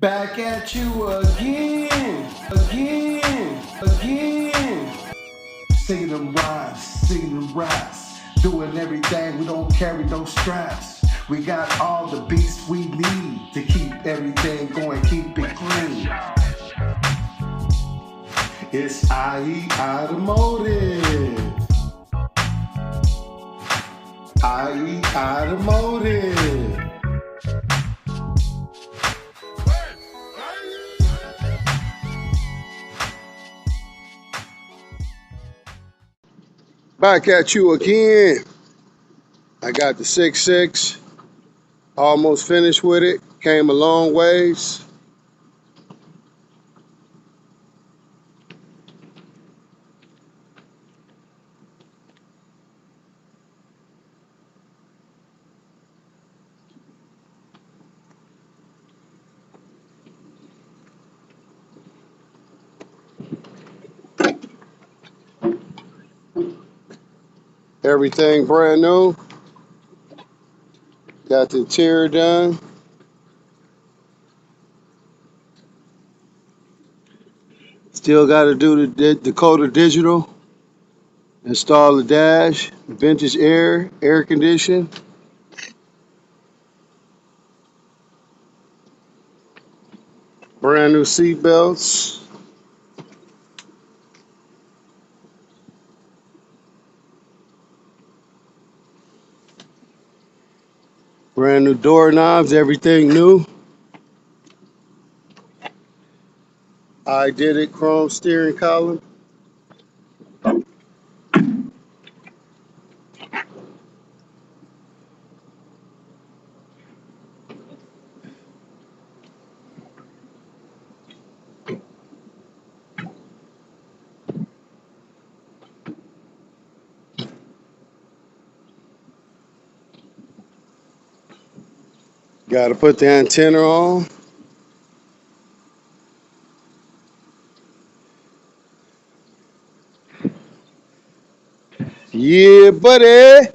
Back at you again, again. Singing them rhymes, doing everything, we don't carry no straps. We got all the beats we need to keep everything going, keep it clean. It's IE Automotive. IE Automotive. Back at you again. I got the 6.6, almost finished with it. Came a long ways. Everything brand new. Got the interior done. Still got to do the Dakota Digital. Install the dash, vintage air condition. Brand new seat belts. Brand new doorknobs, everything new. I did it, chrome steering column. Got to put the antenna on. Yeah, buddy.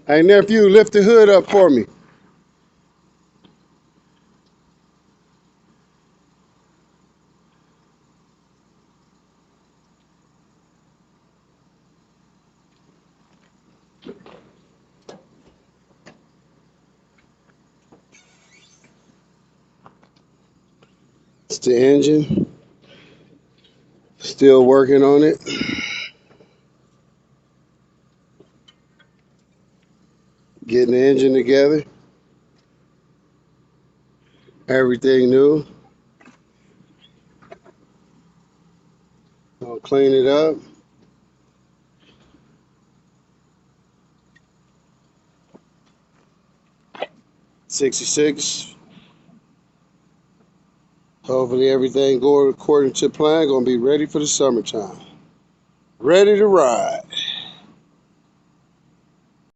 Hey, nephew, lift the hood up for me. It's the engine. Still working on it. Getting the engine together. Everything new. I'll clean it up. '66. Hopefully everything going according to plan. Gonna be ready for the summertime. Ready to ride.